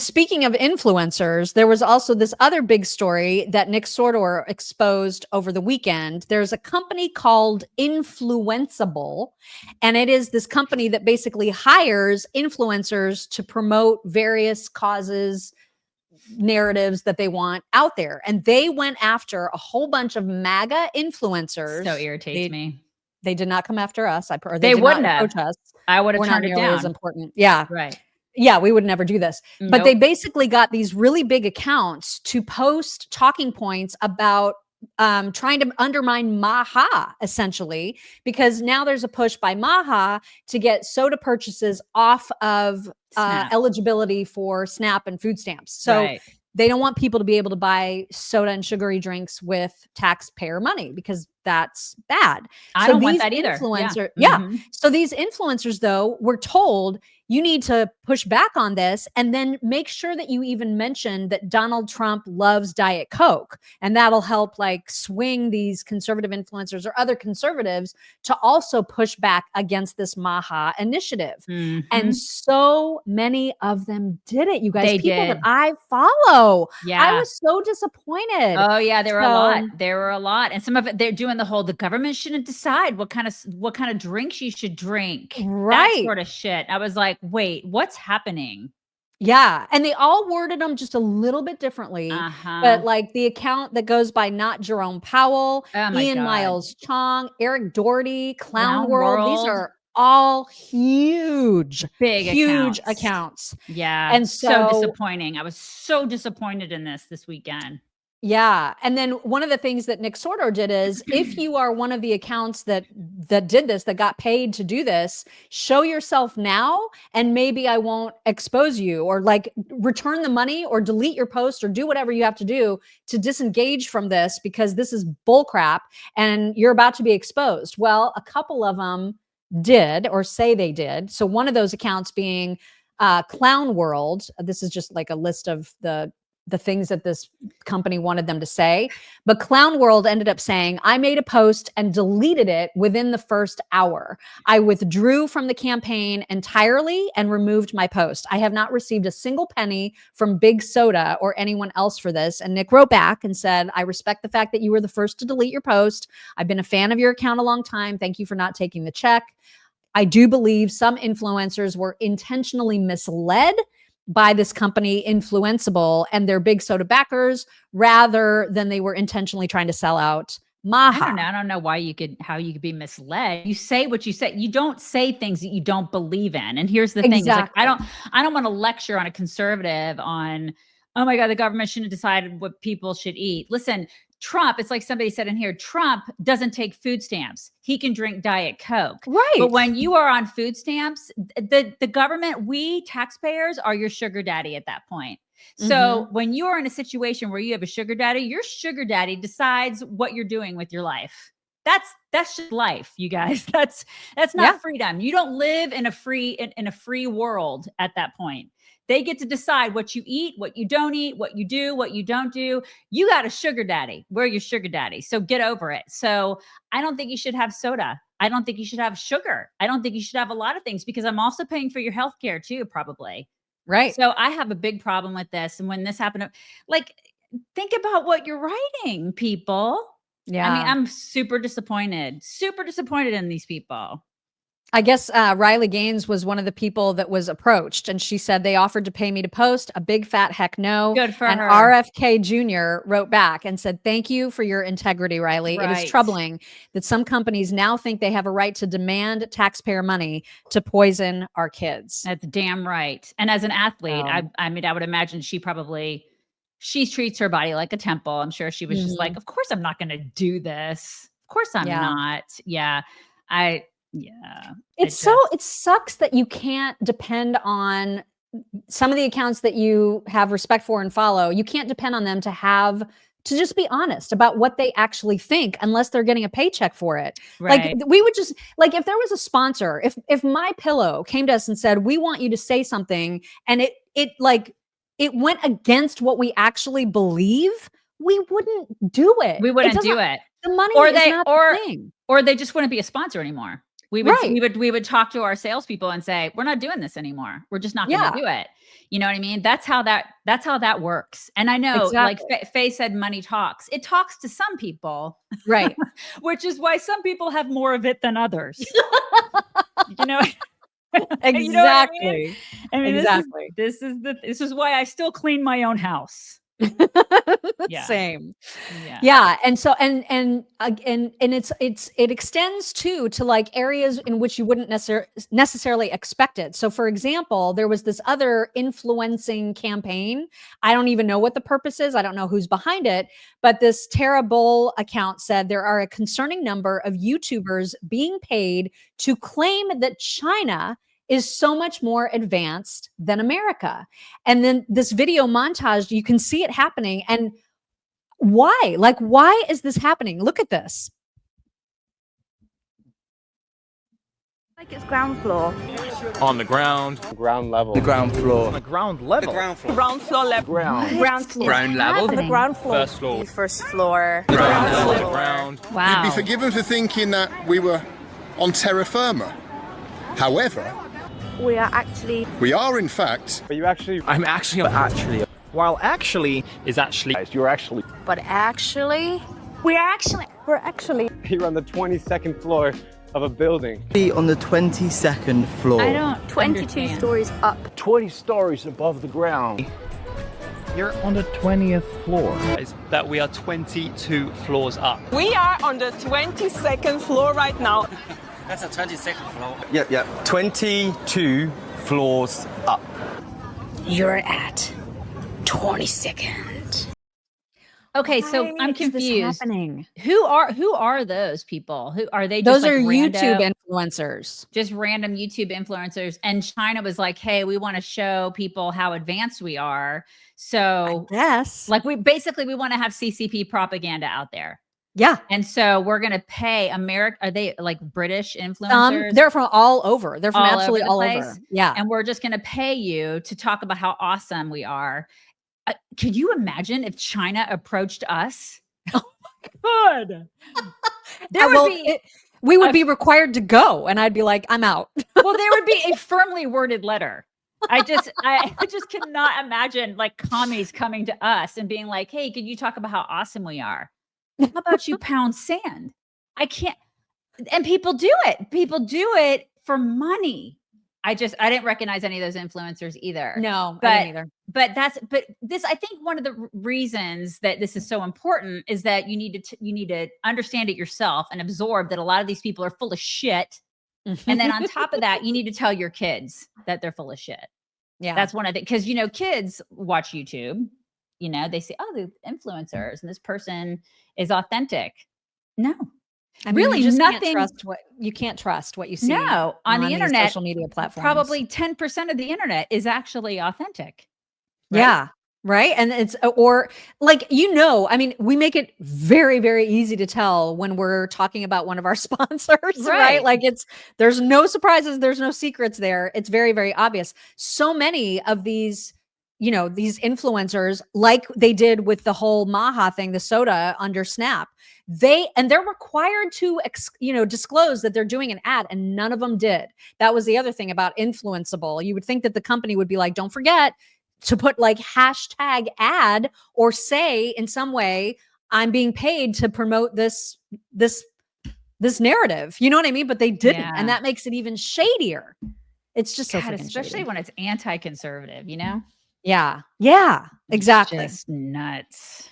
speaking of influencers, there was also this other big story that Nick Sortor exposed over the weekend. There's a company called Influenceable, and it is this company that basically hires influencers to promote various causes, narratives that they want out there. And they went after a whole bunch of MAGA influencers. So irritates me. They did not come after us. Or they did wouldn't not have. approach us. I would have We're turned not it nearly down. as important. Yeah. Right. Yeah, we would never do this. But Nope. they basically got these really big accounts to post talking points about trying to undermine Maha, essentially, because now there's a push by Maha to get soda purchases off of eligibility for SNAP and food stamps. So they don't want people to be able to buy soda and sugary drinks with taxpayer money because that's bad. I don't want that either. So these influencers, though, were told you need to push back on this and then make sure that you even mention that Donald Trump loves Diet Coke. And that'll help like swing these conservative influencers or other conservatives to also push back against this Maha initiative. And so many of them did it, you guys. People that I follow. I was so disappointed. Oh yeah, there were a lot. There were a lot. And some of it, they're doing the whole, the government shouldn't decide what kind of drinks you should drink. That sort of shit. I was like, wait, what's happening? Yeah. And they all worded them just a little bit differently. But like the account that goes by Not Jerome Powell, Ian Miles Chong, Eric Doherty, Clown World. These are all huge accounts. Yeah. And so disappointing. I was so disappointed in this weekend. Yeah. And then one of the things that Nick Sortor did is if you are one of the accounts that did this, that got paid to do this, show yourself now and maybe I won't expose you, or like return the money or delete your post or do whatever you have to do to disengage from this because this is bullcrap and you're about to be exposed. Well, a couple of them did or say they did. So one of those accounts being Clown World. This is just like a list of the things that this company wanted them to say. But Clown World ended up saying, I made a post and deleted it within the first hour. I withdrew from the campaign entirely and removed my post. I have not received a single penny from Big Soda or anyone else for this. And Nick wrote back and said, I respect the fact that you were the first to delete your post. I've been a fan of your account a long time. Thank you for not taking the check. I do believe some influencers were intentionally misled by this company Influenceable and their Big Soda backers rather than they were intentionally trying to sell out Maha. I don't know how you could be misled. You say what you say. You don't say things that you don't believe in. And here's the thing. It's like, I don't want to lecture on a conservative on, oh my God, the government shouldn't have decided what people should eat. Listen, Trump, it's like somebody said in here, Trump doesn't take food stamps. He can drink Diet Coke. Right. But when you are on food stamps, the government, we taxpayers are your sugar daddy at that point. So when you are in a situation where you have a sugar daddy, your sugar daddy decides what you're doing with your life. That's just life, you guys. That's not freedom. You don't live in a free world at that point. They get to decide what you eat, what you don't eat, what you do, what you don't do. You got a sugar daddy. We're your sugar daddy. So get over it. So I don't think you should have soda. I don't think you should have sugar. I don't think you should have a lot of things because I'm also paying for your healthcare too, probably. Right. So I have a big problem with this. And when this happened, like, think about what you're writing, people. Yeah. I mean, I'm super disappointed in these people. I guess Riley Gaines was one of the people that was approached, and she said they offered to pay me to post. A big fat heck no. Good for her. And RFK Jr. wrote back and said, thank you for your integrity, Riley. It is troubling that some companies now think they have a right to demand taxpayer money to poison our kids. That's damn right. And as an athlete, I mean, I would imagine she treats her body like a temple. I'm sure she was just like, of course I'm not going to do this. Of course I'm not. Yeah. It sucks that you can't depend on some of the accounts that you have respect for and follow. You can't depend on them to just be honest about what they actually think unless they're getting a paycheck for it. Right. Like we would just, like, if there was a sponsor, if My Pillow came to us and said, we want you to say something, and it went against what we actually believe, we wouldn't do it. We wouldn't do it. The money is not the thing. Or they just wouldn't be a sponsor anymore. We would talk to our salespeople and say, we're not doing this anymore. We're just not going to do it. You know what I mean? That's how that works. And I know, like Faye said, money talks. It talks to some people, right? Which is why some people have more of it than others. You know, exactly. You know what I mean? Exactly. This is why I still clean my own house. Same. Yeah. And so, and it extends to like areas in which you wouldn't necessarily expect it. So for example, there was this other influencing campaign. I don't even know what the purpose is. I don't know who's behind it, but this Tara Bull account said there are a concerning number of YouTubers being paid to claim that China is so much more advanced than America. And then this video montage, you can see it happening. And why? Like, why is this happening? Look at this. Like it's ground floor. On the ground. Ground level. The ground floor. The ground level. The ground floor. Ground floor level. Ground floor. Ground level. The ground floor. First floor. First floor. Ground floor. The ground. Wow. You'd be forgiven for thinking that we were on terra firma. However, We are in fact. But you actually. I'm actually. Actually. While actually is actually. You're actually. But actually. We're actually. You're on the 22nd floor of a building. On the 22nd floor. I don't 22 understand. stories up. 20 stories above the ground. You're on the 20th floor. Is that we are 22 floors up. We are on the 22nd floor right now. That's a 22nd floor. Yep. 22 floors up. You're at 22nd. Okay, so Why I'm is this confused. happening? Who are those people? Who are they? Just Those are like YouTube influencers. just random YouTube influencers. And China was like, hey, we want to show people how advanced we are. So Yes. like we want to have CCP propaganda out there. Yeah. And so we're going to pay Are they like British influencers? They're from all over. They're from All over absolutely the all place? over. Yeah. And we're just going to pay you to talk about how awesome we are. Could you imagine if China approached us? Oh my God. We would be required to go, and I'd be like, I'm out. Well, there would be a firmly worded letter. I just cannot imagine like commies coming to us and being like, hey, could you talk about how awesome we are? How about you pound sand? I can't. And people do it. People do it for money. I didn't recognize any of those influencers either. No, but, I didn't either. But this, I think one of the reasons that this is so important is that you need to understand it yourself and absorb that a lot of these people are full of shit. And then on top of that, you need to tell your kids that they're full of shit. Yeah. That's one of the, because, kids watch YouTube, they say, oh, the influencers and this person is authentic. No. I mean, really, you just nothing. Can't trust what you see. No, on the internet, social media platforms. Probably 10% of the internet is actually authentic. Right? Yeah. Right. And it's, or like, I mean, we make it very, very easy to tell when we're talking about one of our sponsors, right? Like there's no surprises. There's no secrets there. It's very, very obvious. So many of these, these influencers, like they did with the whole Maha thing, the soda under Snap, they're required to, disclose that they're doing an ad, and none of them did. That was the other thing about Influenceable. You would think that the company would be like, don't forget to put like hashtag ad or say in some way, I'm being paid to promote this narrative. You know what I mean? But they didn't. Yeah. And that makes it even shadier. It's just especially shady. When it's anti-conservative, Yeah. Yeah, exactly. Just nuts.